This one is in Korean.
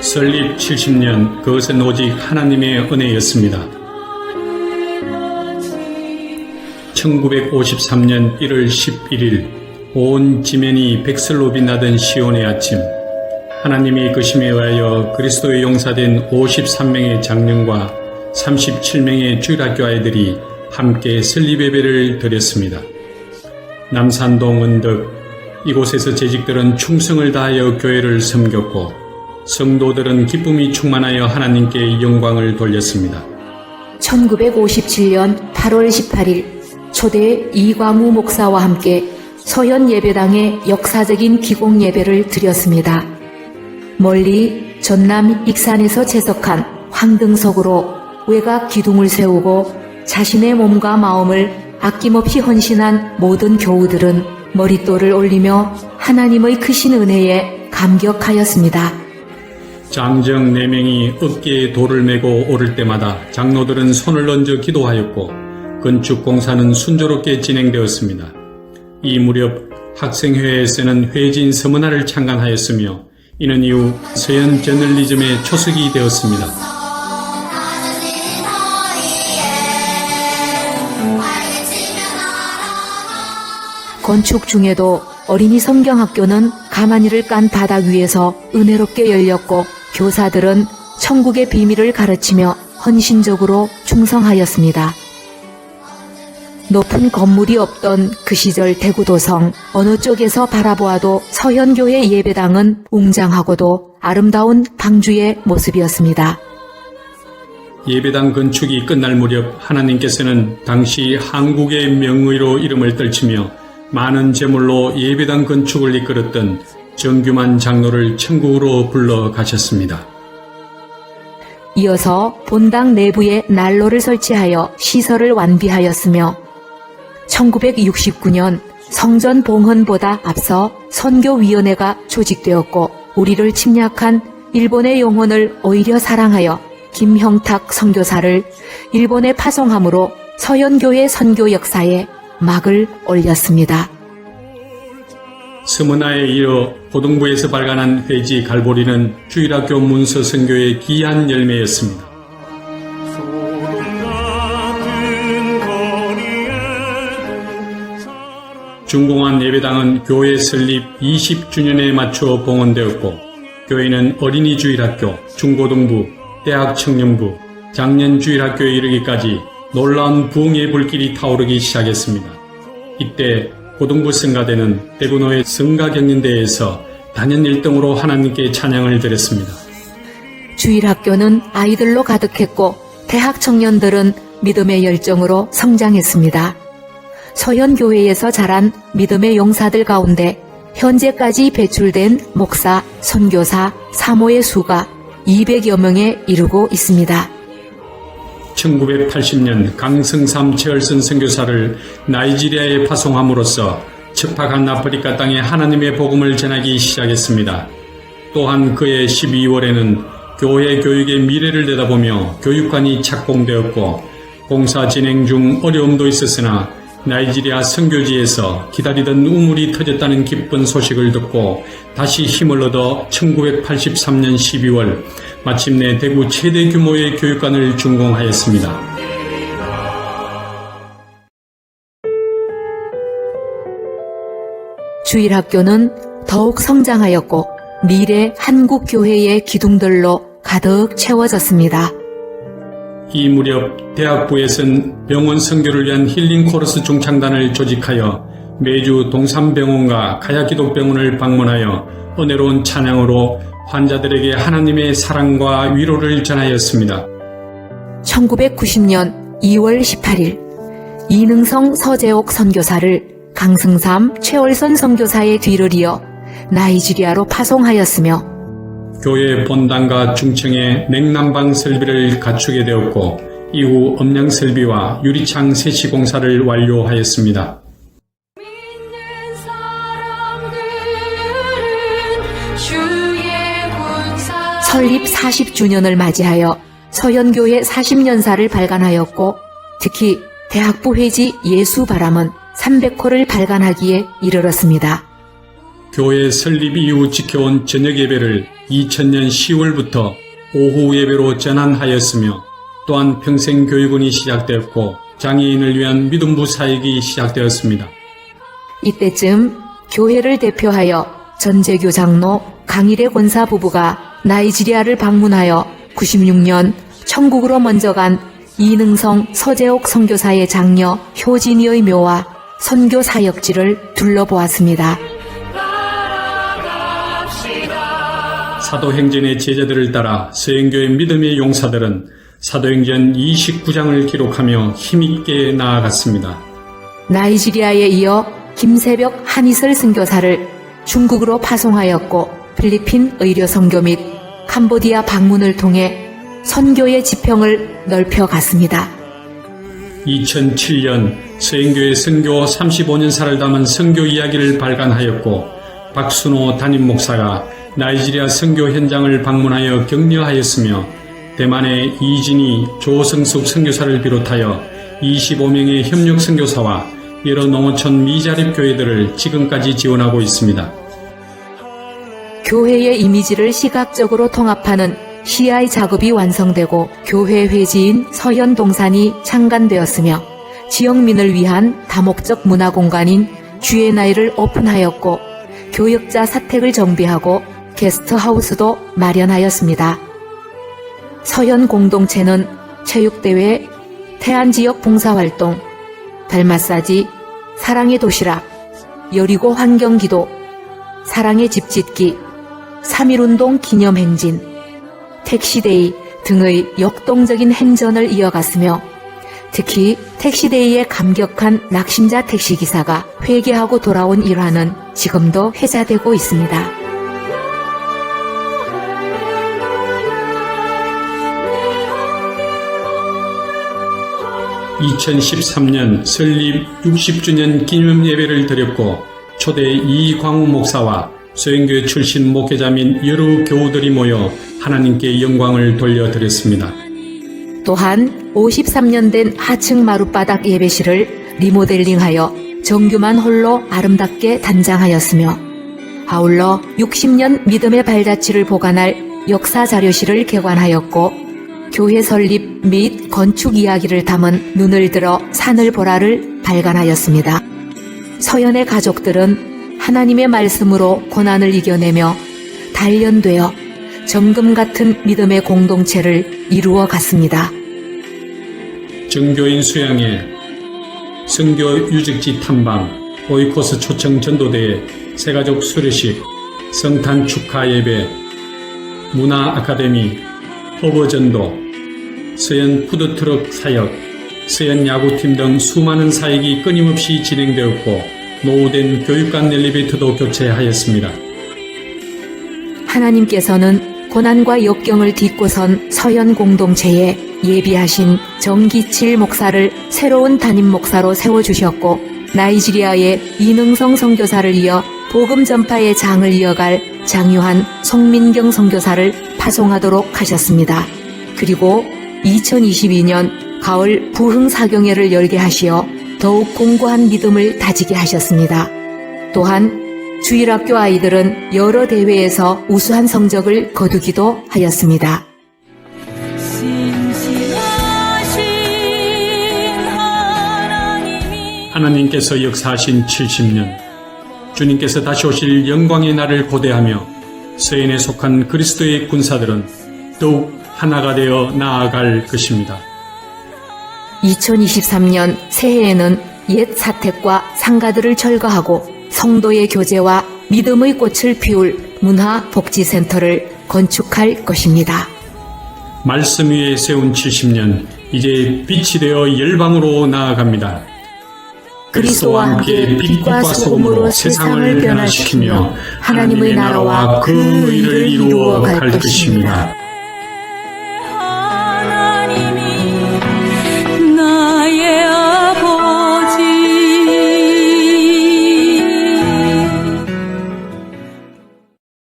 설립 70년, 그것은 오직 하나님의 은혜였습니다. 1953년 1월 11일, 온 지면이 백설로 빛나던 시온의 아침, 하나님의 이끄심에 의하여 그리스도의 용사된 53명의 장년과 37명의 주일학교 아이들이 함께 설립 예배를 드렸습니다. 남산동 은덕, 이곳에서 재직들은 충성을 다하여 교회를 섬겼고 성도들은 기쁨이 충만하여 하나님께 영광을 돌렸습니다. 1957년 8월 18일 초대 이광우 목사와 함께 서현 예배당에 역사적인 기공 예배를 드렸습니다. 멀리 전남 익산에서 채석한 황등석으로 외곽 기둥을 세우고 자신의 몸과 마음을 아낌없이 헌신한 모든 교우들은 머릿돌을 올리며 하나님의 크신 은혜에 감격하였습니다. 장정 4명이 어깨에 돌을 메고 오를 때마다 장로들은 손을 얹어 기도하였고 건축 공사는 순조롭게 진행되었습니다. 이 무렵 학생회에서는 회진 서문화를 창간하였으며 이는 이후 서현 저널리즘의 초석이 되었습니다. 건축 중에도 어린이 성경학교는 가마니를 깐 바닥 위에서 은혜롭게 열렸고 교사들은 천국의 비밀을 가르치며 헌신적으로 충성하였습니다. 높은 건물이 없던 그 시절 대구도성 어느 쪽에서 바라보아도 서현교회 예배당은 웅장하고도 아름다운 방주의 모습이었습니다. 예배당 건축이 끝날 무렵 하나님께서는 당시 한국의 명의로 이름을 떨치며 많은 재물로 예배당 건축을 이끌었던 정규만 장로를 천국으로 불러 가셨습니다. 이어서 본당 내부에 난로를 설치하여 시설을 완비하였으며 1969년 성전 봉헌보다 앞서 선교위원회가 조직되었고 우리를 침략한 일본의 영혼을 오히려 사랑하여 김형탁 선교사를 일본에 파송함으로 서현교회 선교 역사에 막을 올렸습니다. 서문화에 이어 고등부에서 발간한 회지 갈보리는 주일학교 문서 선교의 귀한 열매였습니다. 중공안 예배당은 교회 설립 20주년에 맞춰 봉헌되었고 교회는 어린이 주일학교, 중고등부, 대학 청년부, 장년 주일학교에 이르기까지 놀라운 부흥의 불길이 타오르기 시작했습니다. 이때 고등부 성가대는 대구노회 성가경연대회에서 단연 1등으로 하나님께 찬양을 드렸습니다. 주일학교는 아이들로 가득했고 대학 청년들은 믿음의 열정으로 성장했습니다. 서현교회에서 자란 믿음의 용사들 가운데 현재까지 배출된 목사, 선교사, 사모의 수가 200여 명에 이르고 있습니다. 1980년 강승삼 최얼선 선교사를 나이지리아에 파송함으로써 척박한 아프리카 땅에 하나님의 복음을 전하기 시작했습니다. 또한 그해 12월에는 교회 교육의 미래를 내다보며 교육관이 착공되었고 공사 진행 중 어려움도 있었으나 나이지리아 선교지에서 기다리던 우물이 터졌다는 기쁜 소식을 듣고 다시 힘을 얻어 1983년 12월 마침내 대구 최대 규모의 교육관을 준공하였습니다. 주일학교는 더욱 성장하였고 미래 한국교회의 기둥들로 가득 채워졌습니다. 이 무렵 대학부에선 병원 선교를 위한 힐링 코러스 중창단을 조직하여 매주 동산병원과 가야기독병원을 방문하여 은혜로운 찬양으로 환자들에게 하나님의 사랑과 위로를 전하였습니다. 1990년 2월 18일 이능성 서재옥 선교사를 강승삼 최월선 선교사의 뒤를 이어 나이지리아로 파송하였으며 교회 본당과 중층에 냉난방 설비를 갖추게 되었고 이후 음량 설비와 유리창 세시 공사를 완료하였습니다. 설립 40주년을 맞이하여 서현교회 40년사를 발간하였고 특히 대학부 회지 예수바람은 300호를 발간하기에 이르렀습니다. 교회 설립 이후 지켜온 저녁 예배를 2000년 10월부터 오후 예배로 전환하였으며 또한 평생 교육원이 시작되었고 장애인을 위한 믿음부 사역이 시작되었습니다. 이때쯤 교회를 대표하여 전재규 장로 강일의 권사 부부가 나이지리아를 방문하여 96년 천국으로 먼저 간 이능성 서재옥 선교사의 장녀 효진이의 묘와 선교 사역지를 둘러보았습니다. 사도행전의 제자들을 따라 서영교의 믿음의 용사들은 사도행전 29장을 기록하며 힘있게 나아갔습니다. 나이지리아에 이어 김새벽 한이슬 선교사를 중국으로 파송하였고 필리핀 의료 선교 및 캄보디아 방문을 통해 선교의 지평을 넓혀갔습니다. 2007년 서영교의 선교 35년사를 담은 선교 이야기를 발간하였고 박순호 담임 목사가 나이지리아 선교 현장을 방문하여 격려하였으며 대만의 이진희, 조성숙 선교사를 비롯하여 25명의 협력 선교사와 여러 농어촌 미자립 교회들을 지금까지 지원하고 있습니다. 교회의 이미지를 시각적으로 통합하는 CI 작업이 완성되고 교회 회지인 서현동산이 창간되었으며 지역민을 위한 다목적 문화공간인 G&I를 오픈하였고 교역자 사택을 정비하고 게스트하우스도 마련하였습니다. 서현 공동체는 체육대회, 태안지역 봉사활동, 달마사지, 사랑의 도시락, 여리고 환경기도, 사랑의 집짓기, 3.1운동 기념행진, 택시데이 등의 역동적인 행전을 이어갔으며 특히 택시데이의 감격한 낙심자 택시기사가 회개하고 돌아온 일화는 지금도 회자되고 있습니다. 2013년 설립 60주년 기념 예배를 드렸고 초대 이광우 목사와 서영교회 출신 목회자 및 여러 교우들이 모여 하나님께 영광을 돌려드렸습니다. 또한 53년 된 하층 마룻바닥 예배실을 리모델링하여 정규만 홀로 아름답게 단장하였으며 아울러 60년 믿음의 발자취를 보관할 역사 자료실을 개관하였고 교회 설립 및 건축 이야기를 담은 눈을 들어 산을 보라를 발간하였습니다. 서연의 가족들은 하나님의 말씀으로 고난을 이겨내며 단련되어 정금 같은 믿음의 공동체를 이루어 갔습니다. 정교인 수양회, 선교 유적지 탐방, 오이코스 초청 전도대회, 새가족 수료식, 성탄 축하 예배, 문화 아카데미, 허버전도, 서현 푸드트럭 사역, 서현 야구팀 등 수많은 사역이 끊임없이 진행되었고 노후된 교육관 엘리베이터도 교체하였습니다. 하나님께서는 고난과 역경을 딛고선 서현 공동체에 예비하신 정기칠 목사를 새로운 담임 목사로 세워주셨고 나이지리아의 이능성 선교사를 이어 복음 전파의 장을 이어갈 장유한 송민경 선교사를 파송하도록 하셨습니다. 그리고 2022년 가을 부흥 사경회를 열게 하시어 더욱 공고한 믿음을 다지게 하셨습니다. 또한 주일학교 아이들은 여러 대회에서 우수한 성적을 거두기도 하였습니다. 하나님께서 역사하신 70년, 주님께서 다시 오실 영광의 날을 고대하며 서현에 속한 그리스도의 군사들은 더욱 하나가 되어 나아갈 것입니다. 2023년 새해에는 옛 사택과 상가들을 철거하고 성도의 교제와 믿음의 꽃을 피울 문화복지센터를 건축할 것입니다. 말씀 위에 세운 70년, 이제 빛이 되어 열방으로 나아갑니다. 그리스도와 함께 빛과 소금으로 세상을 변화시키며 하나님의 나라와 그 의를 이루어 갈 것입니다.